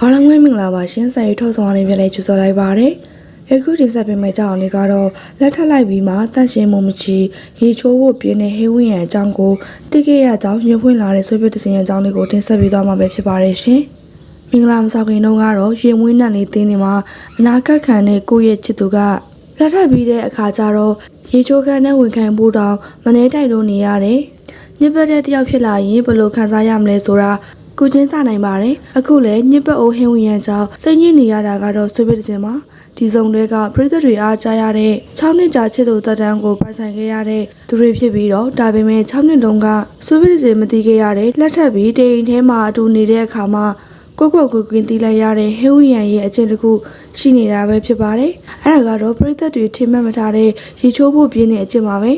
အားလုံးပဲမင်္ဂလာပါရှင်စာရေးထုတ်ဆောင်ရင်းပြန်လဲကြိုဆိုလိုက်ပါရစေ။အခုတင်ဆက်ပေးမယ့်အကြောင်းလေးကတော့လက်ထပ်လိုက်ပြီးမှတန့်ရှင်းမှုမချီရေချိုးဖို့ပြင်းတဲ့ဟေးဝင်းရံအကြောင်းကိုသိခဲ့ရကြောင်းညွှန်ဖွင့်လာတဲ့ဆွေးပြတဲ့စင်ရအကြောင်းလေးကိုတင်ဆက်ပေးသွားမှာပဲဖြစ်ပါတယ်ရှင်။မင်္ဂလာမဆောင်ခင်တုန်းကတော့ရေမွေးနံလေးတင်းနေမှာအနာကခံတဲ့ကိုယ့်ရဲ့ချစ်သူကလက်ထပ်ပြီးတဲ့အခါကျတော့ရေချိုးခန်းနဲ့ဝင်ခံဖို့တောင်မနှဲတိုက်လို့နေရတယ်။ညစ်ပတ်တဲ့တယောက်ဖြစ်လာရင်ဘယ်လိုခံစားရမလဲဆိုတာကိုချင်းစားနိုင်ပါတယ်အခုလည်းညစ်ပတ်အိုးဟင်းဝင်ရန်ကြောင့်စိတ်ညစ်နေရတာကတော့ဆွေးပြတဲ့စင်မှာဒီစုံတွေကပရိသတ်တွေအားကြားရတဲ့6နှစ်ကြာချစ်သူတက်တန်းကိုပိုင်ဆိုင်ခဲ့ရတဲ့သူတွေဖြစ်ပြီးတော့ဒါပေမဲ့6နှစ်တုန်းကဆွေးပြတဲ့စင်မသိခဲ့ရတဲ့လက်ထပ်ပြီးတိမ်ထဲမှာအတူနေတဲ့အခါမှာကိုကွကွင်းတီးလိုက်ရတဲ့ဟေးဝီယန်ရဲ့အကျင့်တစ်ခုရှိနေတာပဲဖြစ်ပါတယ်အဲ့ဒါကတော့ပရိသတ်တွေထင်မှတ်မထားတဲ့ရေချိုးဖို့ပြင်းတဲ့အကျင့်ပါပဲ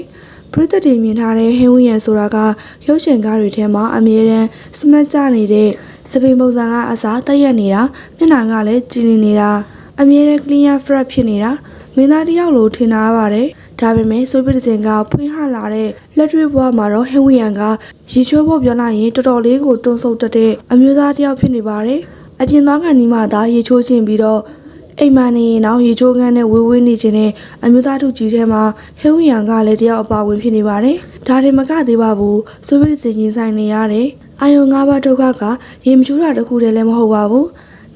ပရိသတ်တွေမြင်ထားတဲ့ဟင်းဝင်းရံဆိုတာကရုပ်ရှင်ကားတွေထဲမှာအမြဲတမ်းစမတ်ကျနေတဲ့စပိန်ပုံစံကအစားတက်ရက်နေတာမျက်နှာကလည်းကြည်လင်နေတာအမြဲတမ်း clear fresh ဖြစ်နေတာမင်းသားတယောက်လိုထင်တာပါတယ်ဒါပေမဲ့ဆိုဗီယက်စင်ကဖွင့်ဟလာတဲ့လက်တွေ့ဘဝမှာတော့ဟင်းဝင်းရံကရေချိုးဖို့ပြောလိုက်ရင်တော်တော်လေးကိုတွန်းဆုတ်တတ်တဲ့အမျိုးသားတယောက်ဖြစ်နေပါတယ်အပြင်သွားကန်ဒီမှသာရေချိုးခြင်းပြီးတော့အိမ်မနေရင်တော့ရေချိုးခန်းနဲ့ဝေးဝေးနေခြင်းနဲ့အမျိုးသားထုကြီးထဲမှာဟင်းဝင်းရံကလည်းတယောက်အပါဝင်ဖြစ်နေပါတယ်ဒါတွေမကသေးပါဘူးဆိုဗီယက်စင်ရင်ဆိုင်နေရတယ်အာယုံ၅ပါးဒုက္ခကရေမချိုးတာတခုတည်းလည်းမဟုတ်ပါဘူး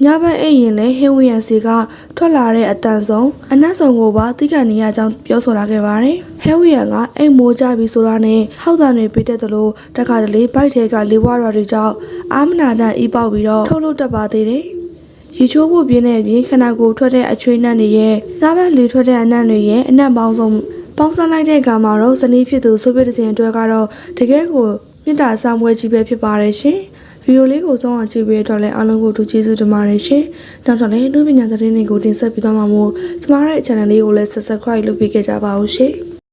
ညဘက်အိမ်ရင်လည်းဟင်းဝင်းရံစီကထွက်လာတဲ့အတန်ဆုံးအနက်ဆုံးကိုပါသိခံနေရကြောင်းပြောဆိုလာခဲ့ပါတယ်ဟင်းဝင်းရံကအိမ်မိုးကြပြီဆိုတာနဲ့ဟောက်တန်တွေပေးတတ်သလိုတခါတလေဘိုက်ထဲကလေးဝါတွေကြောင့်အာမနာတန်အီးပေါက်ပြီးတော့ထုတ်လို့တတ်ပါသေးတယ်ရေချိုးဖို့ပြင်းတဲ့အပြင်ခန္ဓာကိုယ်ထွက်တဲ့အချွေးနှံ့တွေရဲ့သားဘက်လေထွက်တဲ့အနံ့တွေရဲ့အနံ့ပေါင်းစုံပေါင်းစပ်လိုက်တဲ့အခါမှာတော့ဇနီးဖြစ်သူဆိုဗီယက်စင်အတွက်ကတော့တကယ်ကိုမေတ္တာဆောင်ပွဲကြီးပဲဖြစ်ပါတယ်ရှင်ဗီဒီယိုလေးကိုဆုံးအောင်ကြည့်ပေးတော့လည်းအားလုံးကိုကျေးဇူးတင်ပါတယ်ရှင်နောက်တော့လည်းလူပညာသတင်းတွေကိုတင်ဆက်ပေးသွားမှာမို့ကျမရဲ့ channel လေးကိုလည်း subscribe လုပ်ပေးခဲ့ကြပါဦးရှင်